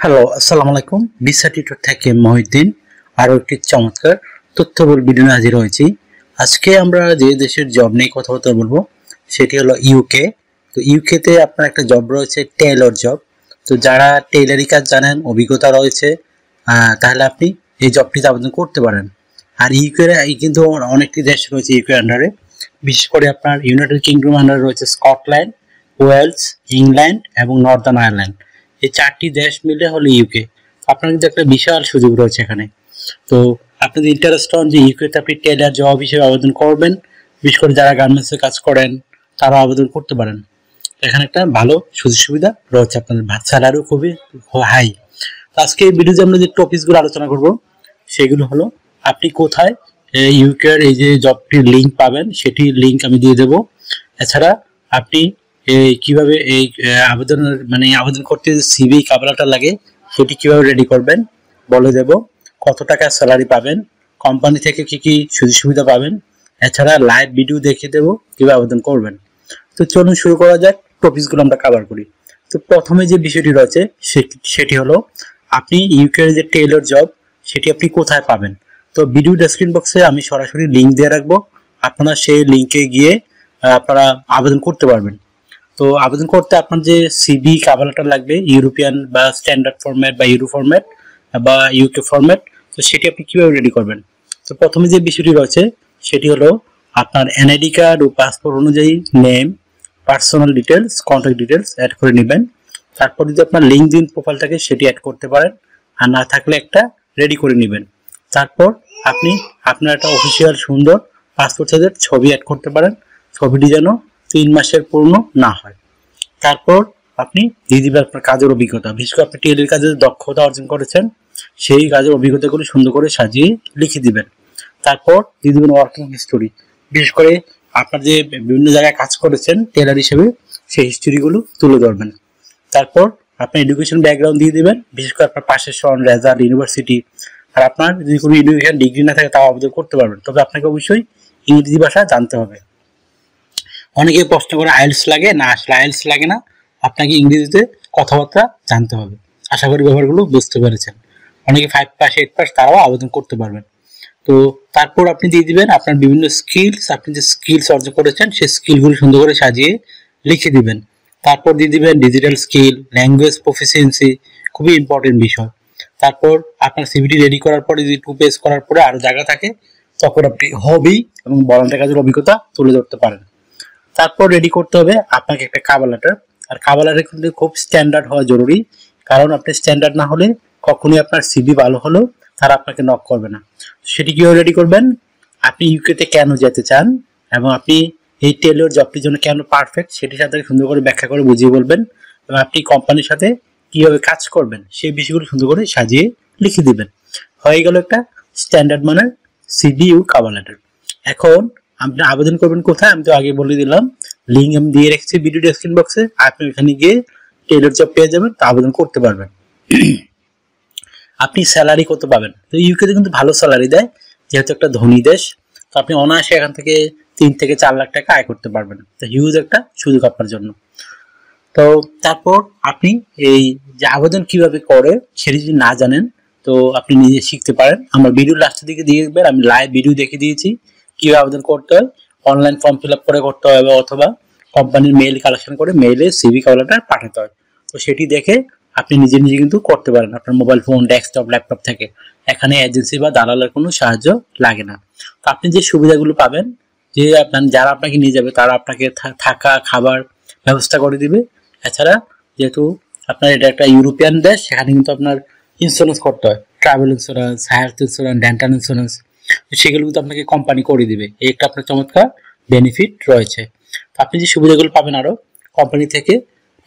Hello, আসসালামু আলাইকুম। Visa tutor থেকে মহিউদ্দিন আরও একটি চমৎকার তথ্যবহুল ভিডিও নিয়ে হাজির হয়েছি। আজকে আমরা যে দেশের জব নিয়ে কথাবার্তা বলবো সেটি হলো ইউকে। তো ইউকেতে আপনার একটা জব রয়েছে, টেইলর জব। তো যারা টেইলারি কাজ জানেন, অভিজ্ঞতা রয়েছে, তাহলে আপনি এই জবটিতে আবেদন করতে পারেন। আর ইউকে কিন্তু অনেকটি দেশ রয়েছে ইউকে আন্ডারে। বিশেষ করে আপনার ইউনাইটেড কিংডম আন্ডারে রয়েছে স্কটল্যান্ড, ওয়েলস, ইংল্যান্ড এবং নর্দার্ন আয়ারল্যান্ড। এই চারটি দেশ মিলে হলো ইউকে। আপনার কিন্তু একটা বিশাল সুযোগ রয়েছে এখানে। তো আপনি যদি ইন্টারেস্ট হন যে ইউকেতে আপনি টেইলার জব হিসেবে আবেদন করবেন, বিশেষ করে যারা গার্মেন্টসে কাজ করেন তারা আবেদন করতে পারেন। এখানে একটা ভালো সুযোগ সুবিধা রয়েছে, আপনাদের স্যালারিও খুবই হাই। আজকে এই ভিডিওতে আমরা যে টপিকসগুলো আলোচনা করব সেগুলো হলো আপনি কোথায় ইউকের এই যে জবটির লিঙ্ক পাবেন, সেটির লিঙ্ক আমি দিয়ে দেব। এছাড়া আপনি কিভাবে এই আবেদন করতে যে সিভি কাভার লাগে সেটি কিভাবে রেডি করবেন বলে দেব। কত টাকা স্যালারি পাবেন, কোম্পানি থেকে কি কি সুযোগ সুবিধা পাবেন, এছাড়া লাইভ ভিডিও দেখিয়ে দেবো কিভাবে আবেদন করবেন। তো চলুন শুরু করা যাক, টপিকসগুলো আমরা কভার করি। তো প্রথমে যে বিষয়টি রয়েছে সেটি হলো আপনি ইউকের যে টেইলর জব সেটি আপনি কোথায় পাবেন। তো ভিডিও ডেসক্রিপশন বক্সে আমি সরাসরি লিঙ্ক দিয়ে রাখবো, আপনারা সেই লিঙ্কে গিয়ে আপনারা আবেদন করতে পারবেন। তো আবেদন করতে আপনার যে সিভি কভার লেটার লাগবে, ইউরোপিয়ান বা স্ট্যান্ডার্ড ফরম্যাট বা ইউরো ফরম্যাট বা ইউকে ফরম্যাট, তো সেটি আপনি কিভাবে রেডি করবেন। তো প্রথমে যে বিষয়টি রয়েছে সেটি হলো আপনার এনআইডি কার্ড ও পাসপোর্ট অনুযায়ী name, personal details, contact details add করে নেবেন। তারপর যদি আপনার লিঙ্কডইন প্রোফাইল থাকে সেটি অ্যাড করতে পারেন, আর না থাকলে একটা রেডি করে নেবেন। তারপর আপনি আপনার একটা অফিসিয়াল সুন্দর পাসপোর্ট সাইজের ছবি অ্যাড করতে পারেন, ছবিটি যেন 3 মাসের পূর্ণ না হয়। তারপর আপনি দিয়ে দিবেন আপনার কাজের অভিজ্ঞতা, বিশেষ করে আপনি টেইলর কাজের দক্ষতা অর্জন করেছেন সেই কাজের অভিজ্ঞতাগুলো সুন্দর করে সাজিয়ে লিখে দিবেন। তারপর দিয়ে দিবেন ওয়ার্কিং হিস্টোরি, বিশেষ করে আপনার যে বিভিন্ন জায়গায় কাজ করেছেন টেইলর হিসেবে সেই হিস্টোরিগুলো তুলে ধরবেন। তারপর আপনি এডুকেশন ব্যাকগ্রাউন্ড দিয়ে দিবেন, বিশেষ করে আপনার পাশের সন, রেজাল্ট, ইউনিভার্সিটি। আর আপনার যদি কোনো এডুকেশন ডিগ্রি না থাকে তাও আবেদন করতে পারবেন, তবে আপনাকে অবশ্যই ইংরেজি ভাষা জানতে হবে। অনেকে প্রশ্ন করে আইএলটিএস লাগে না, আসলে আইএলটিএস লাগে না, আপনাকে ইংরেজিতে কথাবার্তা জানতে হবে। আশা করি ব্যাপারগুলো বুঝতে পেরেছেন। অনেকে 5 পাস 8 পাস তারাও আবেদন করতে পারবেন। তো তারপর আপনি দিয়ে দিবেন আপনার বিভিন্ন স্কিলস, আপনি যে স্কিলস অর্জন করেছেন সেই স্কিলগুলো সুন্দর করে সাজিয়ে লিখে দিবেন। তারপর দিয়ে দিবেন ডিজিটাল স্কিল, ল্যাঙ্গুয়েজ প্রফিসিয়েন্সি, খুবই ইম্পর্টেন্ট বিষয়। তারপর আপনার সিভিটি রেডি করার পরে যদি 2 পেজ করার পরে আরো জায়গা থাকে তখন আপনি হবি এবং ভলান্টিয়ার কাজের অভিজ্ঞতা তুলে ধরতে পারেন। তারপর রেডি করতে হবে আপনাকে একটা কভার লেটার। আর কভার লেটার কিন্তু খুব স্ট্যান্ডার্ড হওয়া জরুরি, কারণ আপনি স্ট্যান্ডার্ড না হলে কখনোই আপনার সিভি ভালো হলেও তারা আপনাকে নক করবে না। সেটি কিভাবে রেডি করবেন, আপনি ইউকেতে কেন যেতে চান এবং আপনি এই টেইলর জবটির জন্য কেন পারফেক্ট সেটি সাথে সুন্দর করে ব্যাখ্যা করে বুঝিয়ে বলবেন, এবং আপনি কোম্পানির সাথে কিভাবে কাজ করবেন সেই বিষয়গুলো সুন্দর করে সাজিয়ে লিখে দিবেন। হয়ে গেল একটা স্ট্যান্ডার্ড মানের সিভি ও কভার লেটার। এখন আপনি আবেদন করবেন কোথায়, আমি তো আগে বলে দিলাম, লিঙ্ক আমি দিয়ে রেখেছি ভিডিও ডেসক্রিপশন বক্সে, আপনি ওখানে গিয়ে টেইলর জব পেয়ে যাবেন, তো আবেদন করতে পারবেন। আপনি স্যালারি কত পাবেন, তো ইউকেতে কিন্তু ভালো স্যালারি দেয়, যেহেতু একটা ধনী দেশ। তো আপনি অনায়াসে এখান থেকে 3 থেকে 4 লাখ টাকা আয় করতে পারবেন, তো হিউজ একটা সুযোগ আপনার জন্য। তো তারপর আপনি এই যে আবেদন কিভাবে করে সেটি যদি না জানেন তো আপনি নিজে শিখতে পারেন। আমার ভিডিও লাস্টের দিকে দিয়ে দেখবেন, আমি লাইভ ভিডিও দেখে দিয়েছি কিভাবে আবেদন করতে হয়। অনলাইন ফর্ম ফিল আপ করে করতে হবে, অথবা কোম্পানির মেইল কালেকশন করে মেইলে সিভি কভার লেটার পাঠাতে হয়। তো সেটি দেখে আপনি নিজে নিজে কিন্তু করতে পারেন আপনার মোবাইল ফোন, ডেস্কটপ, ল্যাপটপ থেকে। এখানে এজেন্সি বা দালালের কোনো সাহায্য লাগে না। তো আপনি যে সুবিধাগুলো পাবেন, যে যারা আপনাকে নিয়ে যাবে তারা আপনাকে থাকা খাবার ব্যবস্থা করে দিবে। এছাড়া যেহেতু আপনার এটা একটা ইউরোপিয়ান দেশ, সেখানে কিন্তু আপনার ইন্স্যুরেন্স করতে হয়, travel insurance, health insurance, dental insurance, সেগুলো কিন্তু আপনাকে কোম্পানি করে দিবে। এই একটা আপনার চমৎকার বেনিফিট রয়েছে। তো আপনি যে সুবিধাগুলো পাবেন আরো কোম্পানি থেকে,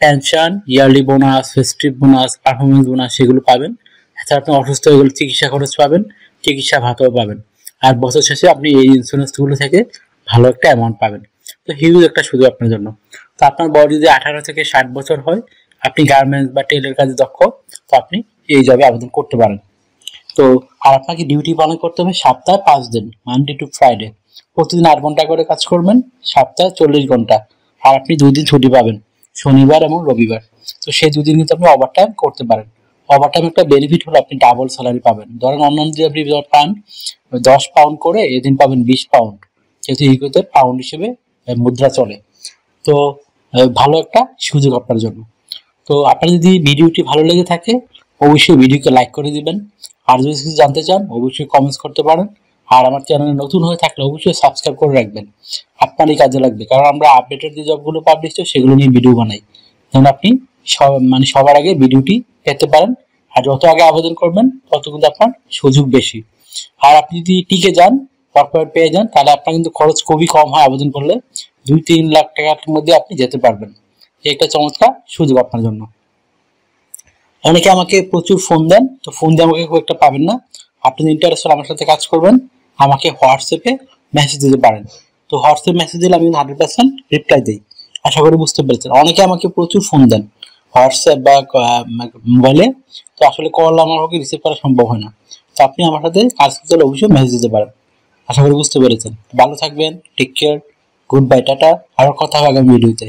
pension, yearly bonus, festive bonus, performance bonus, সেগুলো পাবেন। এছাড়া আপনি অসুস্থ হয়ে গেলে চিকিৎসা খরচ পাবেন, চিকিৎসা ভাতাও পাবেন। আর বছর শেষে আপনি এই ইন্স্যুরেন্সগুলো থেকে ভালো একটা অ্যামাউন্ট পাবেন। তো হিউজ একটা সুযোগ আপনার জন্য। তো আপনার বয়স যদি 18 থেকে 60 বছর হয়, আপনি গার্মেন্টস বা টেইলর কাজে দক্ষ, তো আপনি এই জবে আবেদন করতে পারেন। তো আর আপনাকে ডিউটি পালন করতে হবে সপ্তাহে 5 দিন, মানডে টু ফ্রাইডে। প্রতিদিন 8 ঘন্টা করে কাজ করবেন, সপ্তাহে 40 ঘন্টা। আর আপনি 2 দিন ছুটি পাবেন, শনিবার এবং রবিবার। তো সেই 2 দিন কিন্তু আপনি ওভারটাইম করতে পারেন। ওভারটাইম একটা বেনিফিট হলো আপনি ডাবল স্যালারি পাবেন। ধরেন অন্যান্য যে আপনি পান 10 পাউন্ড করে, এদিন পাবেন 20 পাউন্ড, যেহেতু ইউকেতে পাউন্ড হিসেবে মুদ্রা চলে। তো ভালো একটা সুযোগ আপনার জন্য। তো আপনার যদি ভিডিওটি ভালো লেগে থাকে অবশ্যই ভিডিওকে লাইক করে দিবেন। আর যদি কিছু জানতে চান অবশ্যই কমেন্টস করতে পারেন। আর আমার চ্যানেলে নতুন হয়ে থাকলে অবশ্যই সাবস্ক্রাইব করে রাখবেন, আপনারই কাজে লাগবে। কারণ আমরা আপডেটেড যে জবগুলো পাবলিশ হয় সেগুলো নিয়ে ভিডিও বানাই, যেন আপনি সবার আগে ভিডিওটি পেতে পারেন। আর যত আগে আবেদন করবেন তত কিন্তু আপনার সুযোগ বেশি। আর আপনি যদি টিকে যান, কর্পোরেট পেয়ে যান, তাহলে আপনার কিন্তু খরচ খুবই কম হয়। আবেদন করলে 2-3 লাখ টাকার মধ্যে আপনি যেতে পারবেন। একটা চমৎকার সুযোগ আপনার জন্য। অনেকে আমাকে প্রচুর ফোন দেন, তো ফোন দিয়ে আমাকে খুব একটা পাবেন না। আপনি ইন্টারেস্টেড আমার সাথে কাজ করবেন, আমাকে হোয়াটসঅ্যাপে মেসেজ দিতে পারেন। তো হোয়াটসঅ্যাপ মেসেজ দিলে আমি 100% রিপ্লাই দিই। আশা করি বুঝতে পেরেছেন। অনেকে আমাকে প্রচুর ফোন দেন হোয়াটসঅ্যাপ বা মোবাইলে, তো আসলে কল আমার পক্ষে রিসিভ করা সম্ভব হয় না। তো আপনি আমার সাথে কাজ করতে হলে অবশ্যই মেসেজ দিতে পারেন। আশা করি বুঝতে পেরেছেন। ভালো থাকবেন, take care, goodbye, tata. আরো কথা হবে আগামী ভিডিওতে।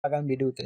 আগামী ভিডিওতে।